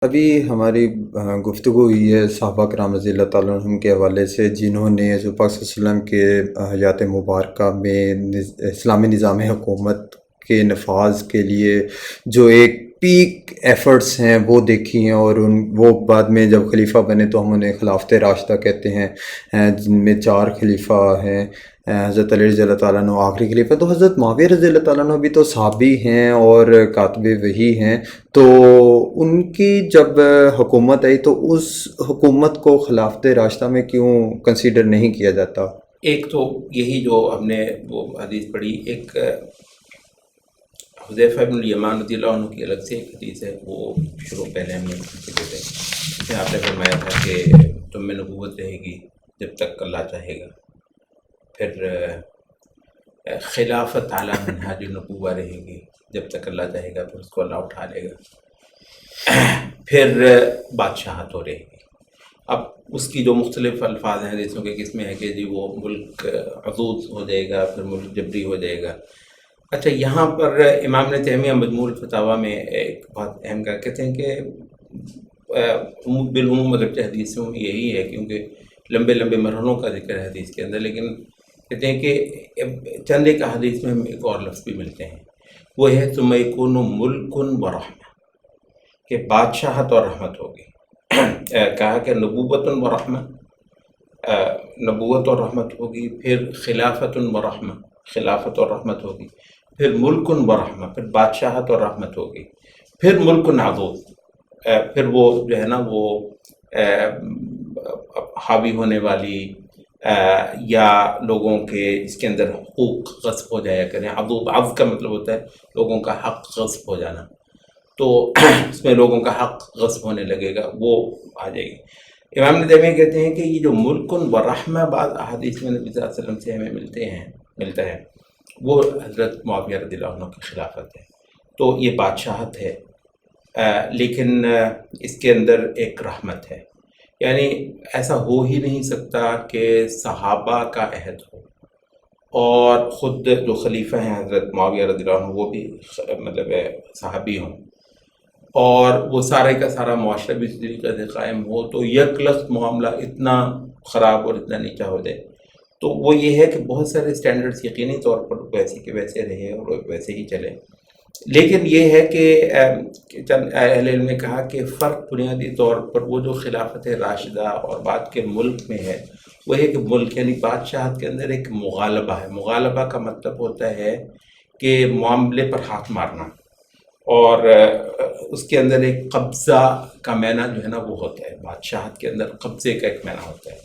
ابھی ہماری گفتگو ہوئی ہے صحابہ کرام رضی اللہ تعالیٰ عنہم کے حوالے سے، جنہوں نے حضور پاک صلی اللہ علیہ وسلم کے حیات مبارکہ میں اسلامی نظام حکومت کے نفاذ کے لیے جو ایک پیک ایفرٹس ہیں وہ دیکھی ہیں، اور وہ بعد میں جب خلیفہ بنے تو ہم انہیں خلافت راشدہ کہتے ہیں، جن میں 4 خلیفہ ہیں۔ حضرت علی رضی اللہ تعالیٰ عنہ آخری خلیفہ، تو حضرت معاویہ رضی اللہ تعالیٰ عنہ بھی تو صحابی ہیں اور کاتب وحی ہیں، تو ان کی جب حکومت آئی تو اس حکومت کو خلافت راشدہ میں کیوں کنسیڈر نہیں کیا جاتا؟ ایک تو یہی جو ہم نے وہ حدیث پڑھی، ایک حذیفہ بن الیمان رضی اللہ عنہ کی الگ سے ایک حدیث ہے، وہ شروع پہلے ہم نے چکے تھے، اس میں آپ نے فرمایا تھا کہ تم میں نبوت رہے گی جب تک اللہ چاہے گا، پھر خلافت اعلیٰ منہاج النبوہ رہے گی جب تک اللہ چاہے گا، پھر اس کو اللہ اٹھا لے گا، پھر بادشاہت ہو رہے گی۔ اب اس کی جو مختلف الفاظ ہیں حدیثوں کے، کس میں ہے کہ جی وہ ملک عضوض ہو جائے گا، پھر ملک جبری ہو جائے گا۔ اچھا، یہاں پر امام ابن تیمیہ مجموع الفتاویٰ میں ایک بہت اہم کا کہتے ہیں کہ بالعموم اگرچہ حدیثوں میں یہی ہے، کیونکہ لمبے لمبے مرحلوں کا ذکر ہے حدیث کے اندر، لیکن کہتے ہیں کہ چند ایک حدیث میں ایک اور لفظ بھی ملتے ہیں، وہ ہے ثم یکون ملک و رحمہ، کہ بادشاہت اور رحمت ہوگی۔ کہا کہ نبوت و رحمہ، نبوت اور رحمت ہوگی، پھر خلافت و رحمہ، خلافت اور رحمت ہوگی، پھر ملک و رحمہ، پھر بادشاہت اور رحمت ہوگی، پھر ملک عضوض، پھر وہ جو ہے نا وہ حاوی ہونے والی یا لوگوں کے اس کے اندر حقوق غصب ہو جایا کریں۔ عضوض کا مطلب ہوتا ہے لوگوں کا حق غصب ہو جانا، تو اس میں لوگوں کا حق غصب ہونے لگے گا، وہ آ جائے گی۔ امام ابن تیمیہ کہتے ہیں کہ یہ جو ملک و رحمہ بعض احادیث میں نبی صلی اللہ علیہ وسلم سے ہمیں ملتا ہے، وہ حضرت معاویہ رضی اللہ عنہ کی خلافت ہے، تو یہ بادشاہت ہے، لیکن اس کے اندر ایک رحمت ہے، یعنی ایسا ہو ہی نہیں سکتا کہ صحابہ کا عہد ہو اور خود جو خلیفہ ہیں حضرت معاویہ رضی اللہ عنہ وہ بھی مطلب صحابی ہوں، اور وہ سارے کا سارا معاشرہ بھی اس طریقے سے قائم ہو، تو یک لخت معاملہ اتنا خراب اور اتنا نیچا ہو جائے۔ تو وہ یہ ہے کہ بہت سارے سٹینڈرڈز یقینی طور پر ویسے کے ویسے رہے اور ویسے ہی چلے، لیکن یہ ہے کہ چند اہل علم نے کہا کہ فرق بنیادی طور پر وہ جو خلافت راشدہ اور بعد کے ملک میں ہے، وہ ہے کہ ملک یعنی بادشاہت کے اندر ایک مغالبہ ہے۔ مغالبہ کا مطلب ہوتا ہے کہ معاملے پر ہاتھ مارنا، اور اس کے اندر ایک قبضہ کا معنی جو ہے نا وہ ہوتا ہے، بادشاہت کے اندر قبضے کا ایک معنی ہوتا ہے۔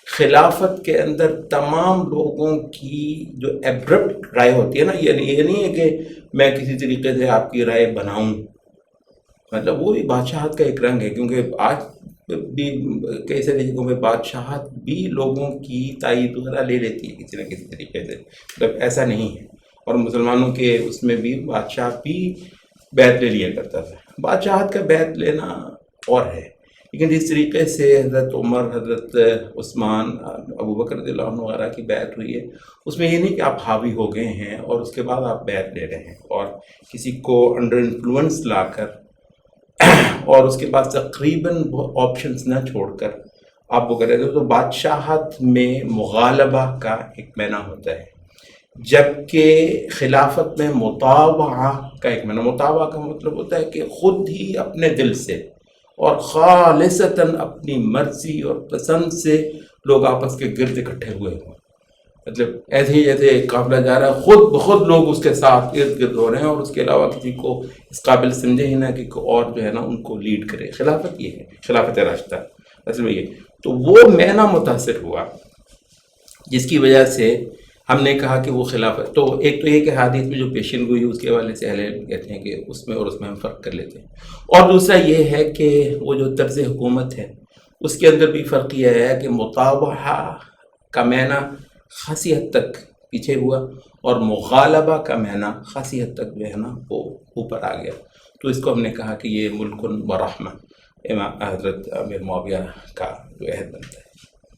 خلافت کے اندر تمام لوگوں کی جو ایبرپٹ رائے ہوتی ہے نا، یہ نہیں ہے کہ میں کسی طریقے سے آپ کی رائے بناؤں، مطلب وہ بھی بادشاہت کا ایک رنگ ہے، کیونکہ آج بھی کئی ساری جگہوں میں بادشاہت بھی لوگوں کی تائید وغیرہ لے لیتی ہے کسی نہ کسی طریقے سے، مطلب ایسا نہیں ہے، اور مسلمانوں کے اس میں بھی بادشاہ بھی بیعت لے لیا کرتا تھا۔ بادشاہت کا بیعت لینا اور ہے، لیکن جس طریقے سے حضرت عمر، حضرت عثمان، ابو بکر رضی اللہ عنہ وغیرہ کی بیعت ہوئی ہے، اس میں یہ نہیں کہ آپ حاوی ہو گئے ہیں اور اس کے بعد آپ بیعت لے رہے ہیں، اور کسی کو انڈر انفلوئنس لا کر اور اس کے بعد تقریباً آپشنز نہ چھوڑ کر آپ وہ کر رہے تھے، تو بادشاہت میں مغالبہ کا ایک معنی ہوتا ہے، جبکہ خلافت میں مطاوعہ کا ایک معنی۔ مطاوعہ کا مطلب ہوتا ہے کہ خود ہی اپنے دل سے اور خالصتاً اپنی مرضی اور پسند سے لوگ آپس کے گرد اکٹھے ہوئے ہوں، مطلب ایسے ہی جیسے ایک قافلہ جا رہا ہے، خود بخود لوگ اس کے ساتھ ارد گرد ہو رہے ہیں، اور اس کے علاوہ کسی کو اس قابل سمجھے ہی نہ کہ کوئی اور جو ہے نا ان کو لیڈ کرے۔ خلافت یہ ہے، خلافت راشدہ اصل میں یہ، تو وہ معنی متاثر ہوا، جس کی وجہ سے ہم نے کہا کہ وہ خلافت۔ تو ایک تو یہ کہ حدیث میں جو پیشن گوئی اس کے حوالے سے اہل علم کہتے ہیں کہ اس میں اور اس میں ہم فرق کر لیتے ہیں، اور دوسرا یہ ہے کہ وہ جو طرز حکومت ہے اس کے اندر بھی فرق یہ ہے کہ مطاوعہ کا معنی خاصی حد تک پیچھے ہوا، اور مغالبہ کا معنی خاصی حد تک جو ہے نا وہ اوپر آ گیا، تو اس کو ہم نے کہا کہ یہ ملک و رحمہ امام حضرت امیر معاویہ کا جو عہد بنتا ہے۔